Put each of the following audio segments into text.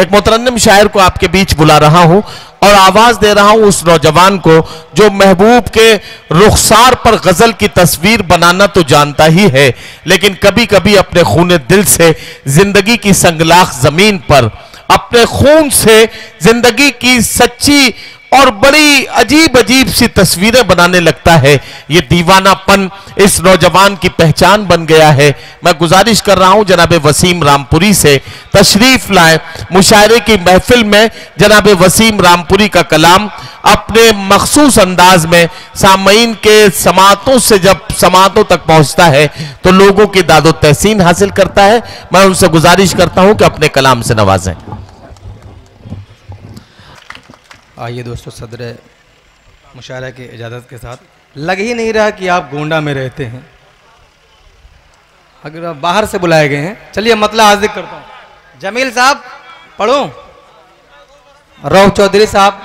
एक मुतरन्निम शायर को आपके बीच बुला रहा हूं और आवाज दे रहा हूं उस नौजवान को जो महबूब के रुखसार पर गजल की तस्वीर बनाना तो जानता ही है, लेकिन कभी कभी अपने खूने दिल से जिंदगी की संगलाख जमीन पर अपने खून से जिंदगी की सच्ची और बड़ी अजीब अजीब सी तस्वीरें बनाने लगता है। ये दीवानापन इस नौजवान की पहचान बन गया है। मैं गुजारिश कर रहा हूं जनाब वसीम रामपुरी से तशरीफ लाए मुशायरे की महफिल में। जनाब वसीम रामपुरी का कलाम अपने मखसूस अंदाज में सामईन के समातों से जब समातों तक पहुंचता है तो लोगों की दादो तहसीन हासिल करता है। मैं उनसे गुजारिश करता हूं कि अपने कलाम से नवाजें। आइए दोस्तों, सदर मुशायरा की इजाज़त के साथ। लग ही नहीं रहा कि आप गोंडा में रहते हैं, अगर आप बाहर से बुलाए गए हैं। चलिए मतला हाजिर करता हूँ। जमील साहब पढ़ो, रऊफ चौधरी साहब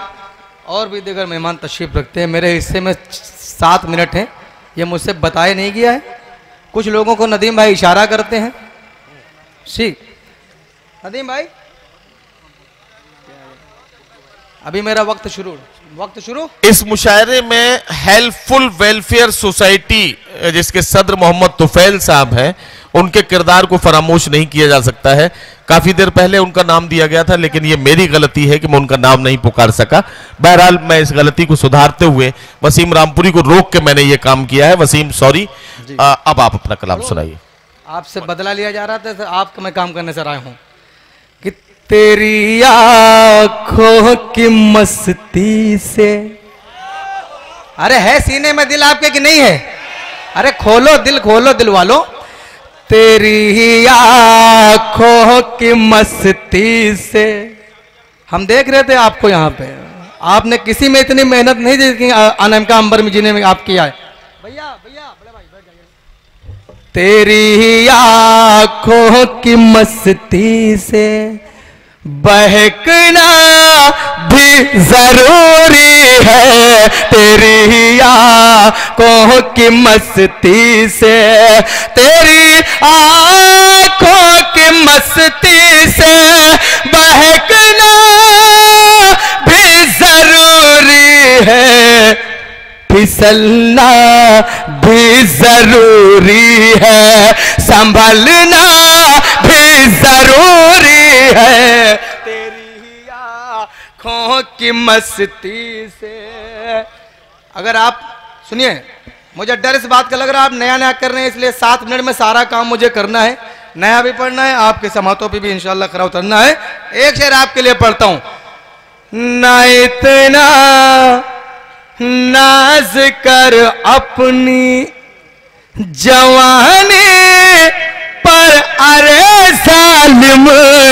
और भी दीगर मेहमान तशरीफ रखते हैं। मेरे हिस्से में 7 मिनट हैं, ये मुझसे बताया नहीं गया है। कुछ लोगों को नदीम भाई इशारा करते हैं। ठीक, नदीम भाई अभी मेरा वक्त शुरू। इस मुशायरे में हेल्पफुल वेलफेयर सोसाइटी जिसके सदर मोहम्मद तुफैल साहब हैं, उनके किरदार को फरामोश नहीं किया जा सकता है। काफी देर पहले उनका नाम दिया गया था, लेकिन ये मेरी गलती है कि मैं उनका नाम नहीं पुकार सका। बहरहाल मैं इस गलती को सुधारते हुए वसीम रामपुरी को रोक के मैंने ये काम किया है। वसीम सॉरी। अब आप अपना कलाम सुनाइए। आपसे बदला लिया जा रहा था, तो आपका मैं काम करने से आया हूं कि तेरी आंखों की मस्ती से। अरे है सीने में दिल आपके कि नहीं है? अरे खोलो दिल वालों। तेरी आंखों की मस्ती से हम देख रहे थे आपको यहाँ पे। आपने किसी में इतनी मेहनत नहीं दी अनमका अंबर में जीने में आप किया है। भैया बड़े भाई बैठ जाइए। तेरी आंखों की मस्ती से बहकना भी जरूरी है। तेरी आंखों की मस्ती से, तेरी आंखों की मस्ती से बहकना भी जरूरी है। फिसलना भी जरूरी है, संभलना भी जरूरी है। तेरी आँखों की मस्ती से। अगर आप सुनिए, मुझे डर इस बात का लग रहा है आप नया कर रहे हैं, इसलिए 7 मिनट में सारा काम मुझे करना है। नया भी पढ़ना है, आपके समातों पे भी इंशाल्लाह खरा उतरना है। एक शेर आपके लिए पढ़ता हूं। ना इतना नाज कर अपनी जवानी पर, अरे जालिम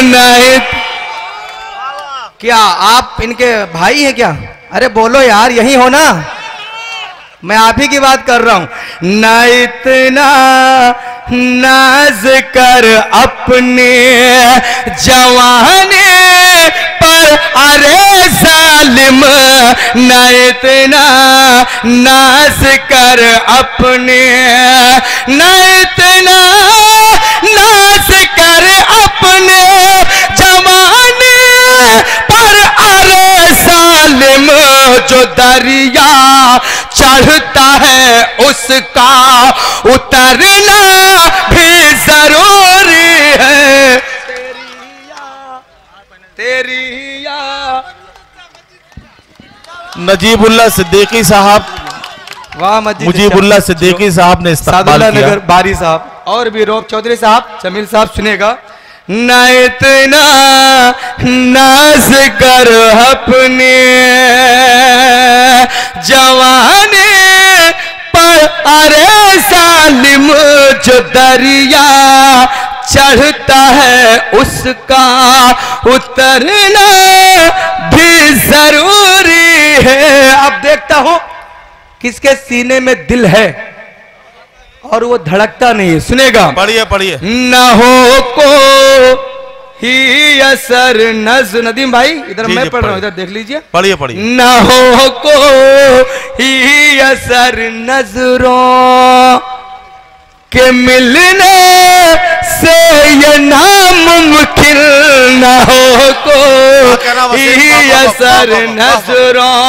नहीं। क्या आप इनके भाई हैं क्या? अरे बोलो यार, यही हो ना? मैं आप ही की बात कर रहा हूं। ना इतना नाज कर अपने जवानी पर, अरे जालिम ना इतना नाज कर अपने, ना इतना नाज कर अपने जवानी पर, अरे जालिम जो दरिया चढ़ता है उसका उतरना भी जरूरी है। तेरी नजीबुल्लाह सिद्दीकी साहब, वाह मुजीबुल्लाह सिद्दीकी साहब ने इस्तकबाल किया। नगर बारी साहब और भी रऊफ चौधरी साहब, जमील साहब सुनेगा। न इतना नाज कर अपने जवानी पर, अरे जालिम जो दरिया चढ़ता है उसका उतरना भी जरूरी है। अब देखता हूं किसके सीने में दिल है और वो धड़कता नहीं है। सुनेगा? पढ़िए। न हो को ही असर नदीम भाई, इधर मैं पढ़ रहा हूं, इधर देख लीजिए। पढ़िए। न हो को ही असर नजरों के मिलने से ये नामुमकिन न हो कोई असर नजरों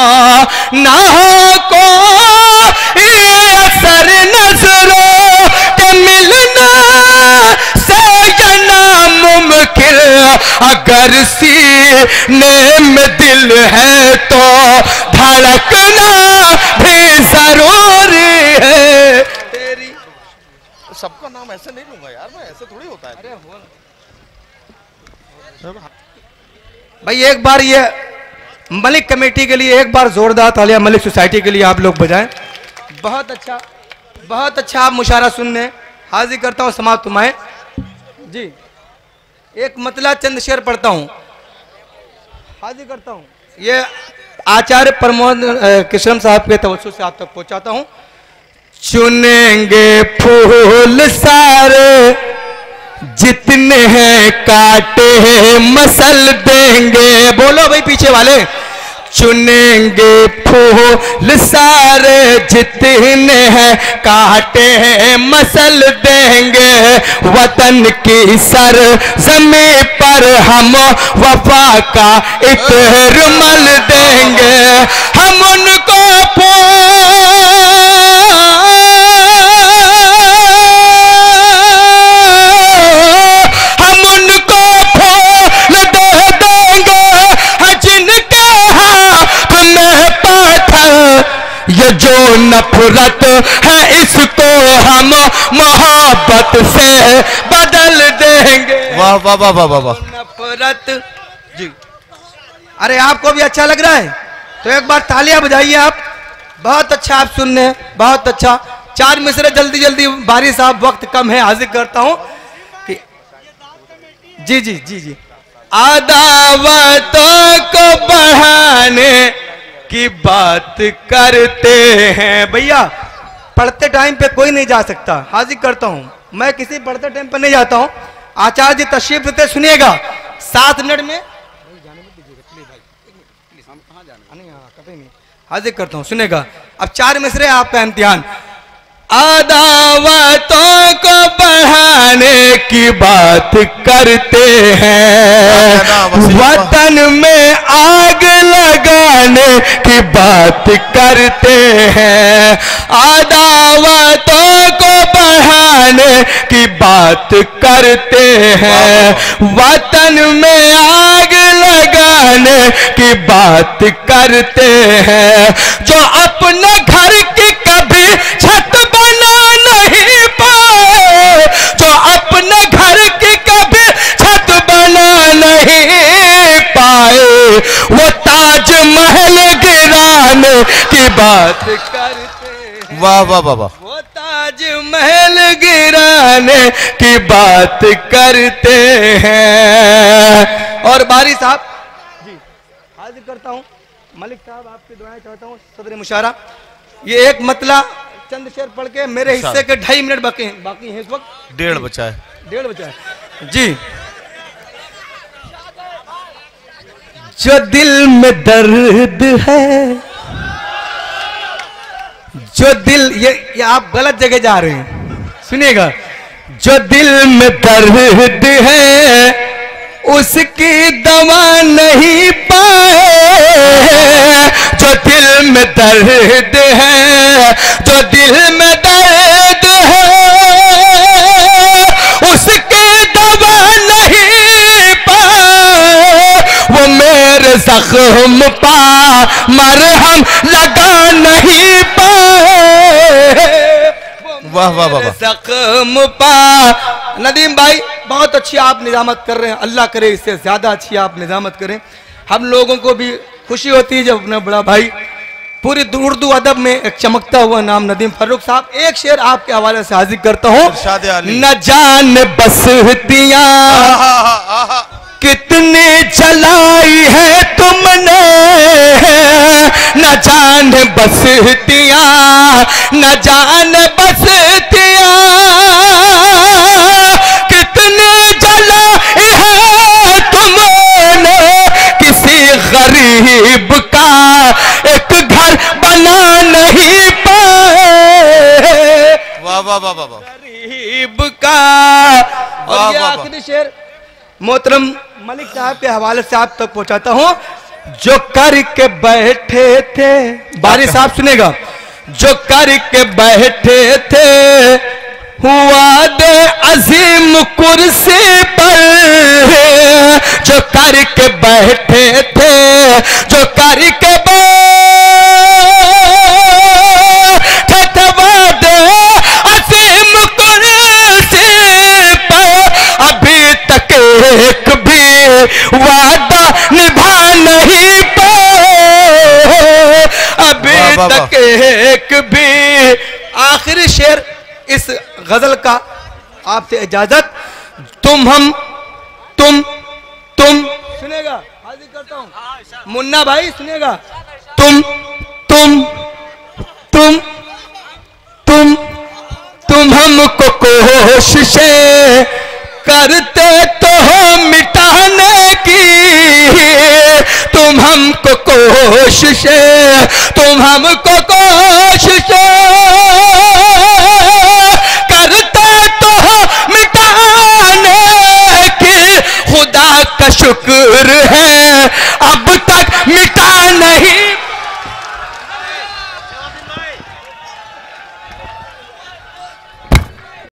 न हो कोई असर नजरों के मिलना से ये नामुमकिन। अगर सीने में दिल है तो धड़कना भी जरूरी है तेरी। सबका नाम ऐसे नहीं लूंगा यार मैं, ऐसे थोड़ी होता है। भाई एक बार ये मलिक कमेटी के लिए एक बार जोरदार तालियां मलिक सोसाइटी के लिए आप लोग बजाएं। बहुत अच्छा आप मुशारा सुनने हाजिर करता हूं। समाप्त हुमाएं जी, एक मतला चंद शेर पढ़ता हूं, हाजिर करता हूं। ये आचार्य प्रमोद किशोर साहब के तवज्जो से आप तक पहुंचाता हूं। चुनेंगे फूल सारे जितने हैं काटे मसल देंगे। बोलो भाई पीछे वाले। चुनेंगे फूल सारे जितने हैं काटे मसल देंगे। वतन की सर ज़मीं पर हम वफा का इत्र मल देंगे। हम उनको ये जो नफरत है इसको हम मोहब्बत से बदल देंगे। वाह वाह वाह वाह वाह। नफरत जी, अरे आपको भी अच्छा लग रहा है तो एक बार तालियां बजाइए आप। बहुत अच्छा आप सुनने, बहुत अच्छा। 4 मिसरे जल्दी जल्दी, बारी साहब वक्त कम है, हाजिर करता हूं कि जी जी जी जी। अदावतों को बढ़ाने की बात करते हैं। भैया पढ़ते टाइम पे कोई नहीं जा सकता, हाजिर करता हूं मैं, किसी पढ़ते टाइम पे नहीं जाता हूं। आचार्य जी तशरीफ देते, सुनिएगा 7 मिनट में हाजिर करता हूं, सुनिएगा। अब 4 मिसरे आपका इम्तिहान। अदावतों को बढ़ाने की बात करते हैं, वतन में आग लगाने की बात करते हैं। अदावतों को बढ़ाने की बात करते हैं, वतन में आग लगाने की बात करते हैं। जो अपने घर की कभी छत बना नहीं पाए, जो अपने घर की कभी छत बना नहीं पाए, वो ताजमहल गिराने की बात करते हैं। वाह वाह वाह वाह। वो ताजमहल गिराने की बात करते हैं। और बारी साहब जी, हाजिर करता हूं। मलिक साहब आपकी दुआएं चाहता हूं, सदर मुशारा। ये एक मतला चंद शेर पढ़ के मेरे हिस्से के 2.5 मिनट बाकी हैं इस वक्त। 1.5 बचा है। 1.5 बचा है जी। जो दिल में दर्द है, जो दिल, ये आप गलत जगह जा रहे हैं, सुनिएगा। जो दिल में दर्द है उसकी दवा नहीं पाए। जो दिल में दर्द है, जो दिल में दर्द है उसकी दवा नहीं पाए। वो मेरे जख्म पा मरहम लगा नहीं पाए। वाह वाह वाह। जख्म पा। नदीम भाई बहुत अच्छी आप निजामत कर रहे हैं, अल्लाह करे इससे ज्यादा अच्छी आप निजामत करें। हम लोगों को भी खुशी होती है जब अपना बड़ा भाई पूरी उर्दू अदब में एक चमकता हुआ नाम नदीम फारूक साहब। एक शेर आपके हवाले से हाजिर करता हूँ। न जान बसतियां कितनी जलाई है तुमने, न जान बसतियां, न जान बसतियां कितनी जलाई है तुमने। किसी गरीब का एक घर बना नहीं पाए। वाह वाह वाह वाह। गरीब का। और शेर मोहतरम मलिक साहब के हवाले से आप तक पहुंचाता हूं। जो करके बैठे थे, बारी साहब सुनेगा, जो करके बैठे थे हुआ दे अजीम कुर्सी पर, जो करके बैठे थे, जो करके अजीम कुर्सी पर, अभी तक एक भी वादा निभा नहीं पाए, अभी तक एक भी। आखिरी शेर इस गजल का आपसे इजाजत। तुम सुनेगा, हाजिर करता हूं मुन्ना भाई सुनेगा। तुम हमको कोशिशें करते तो हो मिटाने की, तुम हमको कोशिशें, तुम हमको कोशिशें करते तो हो मिटाने की, खुदा का शुक्र है अब